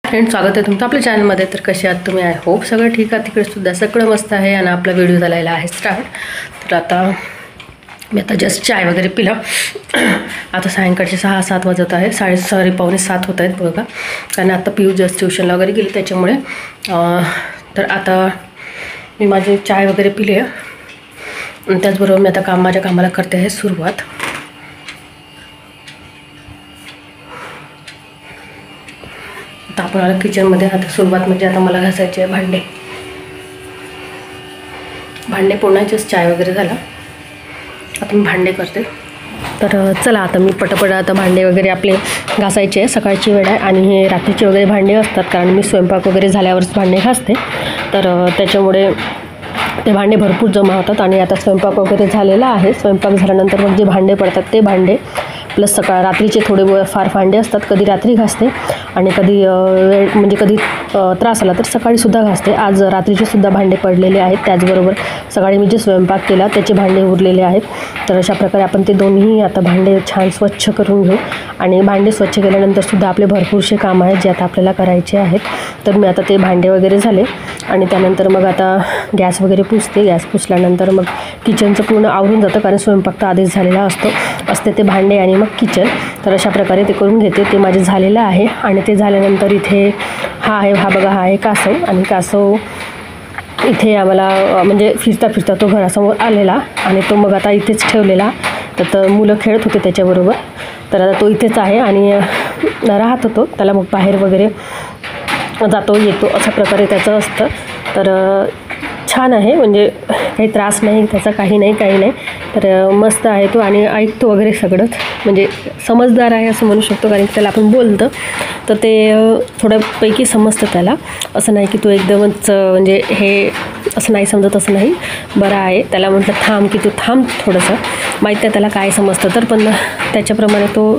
Friend, स्वागत आहे तुमचं आपल्या चॅनलमध्ये. तर कसे आहात तुम्ही? आय होप सगळं ठीक आहे. तिकडे सुद्धा सगळं मस्त आहे. आणि आपला व्हिडिओ झालेला आहे स्टार्ट. तर आता मी जस्ट चाय वगैरे पिला. आता सायंकाळचे 6-7 वाजत आहे. 6:30-6:45 होत आहेत बघा. कारण आता पिऊ जस्ट ट्युशनला वगैरे गेली त्याच्यामुळे. तर आता मी माझे चाय वगैरे पिले आणि त्याचबरोबर मी आता माझ्या कामाला करते आहे सुरुवात. आता आपण आलो किचनमध्ये. आता सुरुवात म्हणजे आता मला घासायचे आहे भांडे पोळण्याचेच चाय वगैरे झाला. आता मी भांडे करते. तर चला आता मी पटापट आता भांडे वगैरे आपले घासायचे आहे. सकाळची वेळ आहे आणि हे रात्रीचे वगैरे भांडे असतात, कारण मी स्वयंपाक वगैरे झाल्यावरच भांडे घासते. तर त्याच्यामुळे ते भांडे भरपूर जमा होतात. आणि आता स्वयंपाक वगैरे झालेला आहे. स्वयंपाक झाल्यानंतर मग जे भांडे पडतात ते भांडे प्लस रात्रीचे थोडे फार भांडे असतात. कधी रात्री घासते आणि कधी वेळ म्हणजे कधी त्रास आला तर सकाळीसुद्धा घासते. आज रात्रीचे सुद्धा भांडे पडलेले आहेत. त्याचबरोबर सकाळी मी जे स्वयंपाक केला त्याचे भांडे उरलेले आहेत. तर अशा प्रकारे आपण ते दोन्ही आता भांडे छान स्वच्छ करून घेऊ. आणि भांडे स्वच्छ केल्यानंतरसुद्धा आपले भरपूरसे काम आहेत जे आता आपल्याला करायचे आहेत. तर मी आता ते भांडे वगैरे झाले आणि त्यानंतर मग आता गॅस वगैरे पुसते. गॅस पुसल्यानंतर मग किचनचं पूर्ण आवरून जातं, कारण स्वयंपाक तर आधीच झालेला असते ते भांडे आणि मग किचन. तर अशा प्रकारे ते करून घेते. ते माझे झालेलं आहे. आणि ते झाल्यानंतर इथे हा आहे कासव. आणि कासव इथे आम्हाला म्हणजे फिरता तो घरासमोर आलेला आणि तो मग आता इथेच ठेवलेला. तर मुलं खेळत होते त्याच्याबरोबर. तर आता तो इथेच आहे आणि राहत होतो. त्याला मग बाहेर वगैरे जातो येतो अशा प्रकारे त्याचं असतं. तर छान आहे, म्हणजे काही त्रास नाही त्याचा, काही नाही. तर मस्त आहे तो आणि ऐकतो वगैरे सगळंच. म्हणजे समजदार आहे असं म्हणू शकतो, कारण त्याला आपण बोलतं तर ते थोड्यापैकी समजतं त्याला. असं नाही की तो एकदमच म्हणजे हे असं नाही समजत, असं नाही. बरं आहे. त्याला म्हटलं थांब की तू थांब थोडंसं, माहीत आहे त्याला काय समजतं. तर पण त्याच्याप्रमाणे तो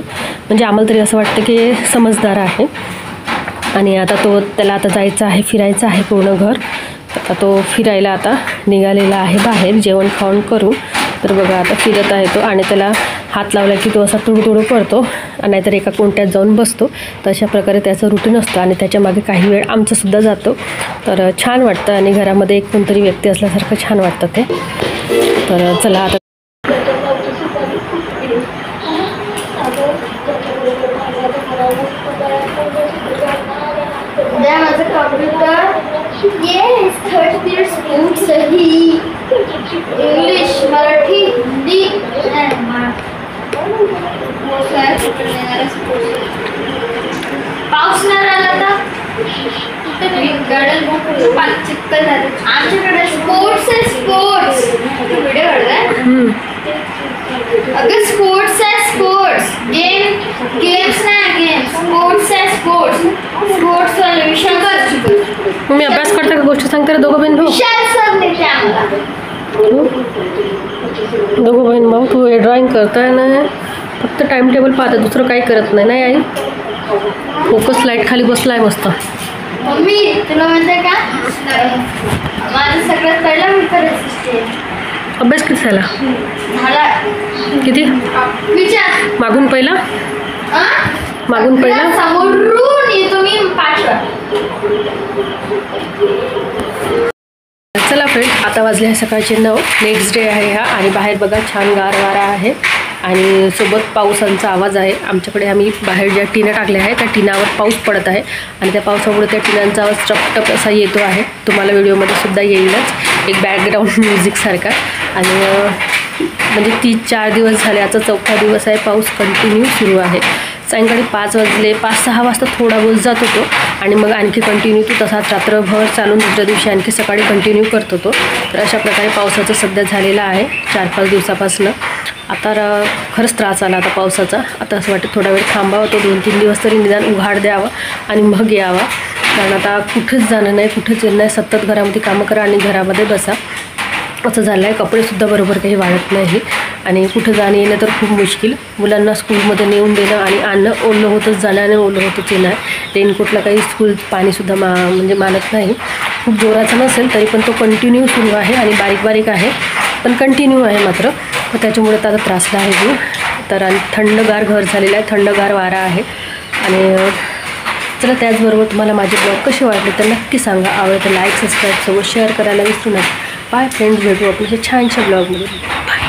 म्हणजे आम्हाला तरी असं वाटतं की समजदार आहे. आणि आता त्याला आता जायचं आहे, फिरायचं आहे पूर्ण घर. आता तो फिरायला आता निघालेला आहे बाहेर जेवण खाऊन करून. तर बघा आता फिरत आहे तो आणि त्याला हात लावला की तो असा तुडू करतो, नाहीतर एका कोणत्यात जाऊन बसतो. तर अशा प्रकारे त्याचं रुटीन असतं आणि त्याच्या मागे काही वेळ आमचासुद्धा जातो. तर छान वाटतं आणि घरामध्ये एक कोणतरी व्यक्ती असल्यासारखं छान वाटतं ते. तर चला आता माझं computer yes third period school सही इंग्लिश मराठी हिंदी पाऊस नाही आला तर चिक्कल झालं. आमच्याकडे स्पोर्ट्स आहे. स्पोर्ट्स व्हिडिओ काढलाय अगं. स्पोर्ट्स आहे. स्पोर्ट्स गेम्स नाही गेम्स. स्पोर्ट्स आहे. स्पोर्ट्स वाले विशाल सर. मी अभ्यास करता का गोष्ट सांगते रे दोघं बहीण भाऊ? विशाल सर नेते आम्हाला. दोघं बहीण भाऊ तू हे ड्रॉइंग करताय ना, फक्त टाइम टेबल पाहते, दुसरं काही करत नाही आई. फोकस लाईट खाली बसलाय मस्त. मम्मी तुला म्हणते का माझं सगळ्यात पहिला मित्र अभ्यास किती झाला? किती? विचार मागून पहिला समोरून येतो मी 5 वर. चला फ्रेंड, आता वाजले आहे सकाळचे 9. नेक्स्ट डे आहे हा आणि बाहेर बघा छान गार वारा आहे आणि सोबत पावसांचा आवाज आहे. आमच्याकडे आम्ही बाहेर ज्या टिना टाकल्या आहेत त्या टिनावर पाऊस पडत आहे आणि त्या पावसामुळे त्या टिनांचा आवाज टपटप असा येतो आहे. तुम्हाला व्हिडिओमध्ये सुद्धा येईलच एक बॅकग्राऊंड म्युझिकसारखा. आणि म्हणजे 3-4 दिवस झाले, आजचा 4था दिवस आहे. पाऊस कंटिन्यू सुरू आहे. सायंकाळी 5 वाजले, 5-6 वाजता थोडा वेळ जात होतो आणि मग आणखी कंटिन्यू तो तसाच रात्रभर चालून दुसऱ्या दिवशी आणखी सकाळी कंटिन्यू करत होतो. तर अशा प्रकारे पावसाचं सध्या झालेलं आहे 4-5 दिवसापासून. आता खरंच त्रास आला आता पावसाचा. आता असं वाटतं थोडा वेळ थांबावा, तो 2-3 दिवस तरी निदान उघाड द्यावा आणि मग यावा. कारण आता कुठेच जाणं नाही, कुठेच येणं नाही. सतत घरामध्ये कामं करा आणि घरामध्ये बसा असं झालं आहे. कपडेसुद्धा बरोबर काही वाढत नाही आणि कुठं जाणं येणं तर खूप मुश्किल. मुलांना स्कूलमध्ये नेऊन देणं आणि आणणं, ओलं होतच जाणं आणि ओलं होतच येणं. रेनकोटला काही स्कूल पाणीसुद्धा म्हणजे मानत नाही. खूप जोराचा नसेल तरी पण तो कंटिन्यू सुरू आहे आणि बारीक आहे, पण कंटिन्यू आहे मात्र. त्याच्यामुळे त्याचा त्रासला आहे मी. तर आणि थंडगार घर झालेलं आहे, थंडगार वारा आहे आणि चला, त्याचबरोबर तुम्हाला माझे ब्लॉग कसे वाटले तर नक्की सांगा. आवडतं लाईक सबस्क्राईब सोबत शेअर करायला विसरू नका. बाय फ्रेंड्स, भेटू आपण छानशा ब्लॉगमध्ये. बाय.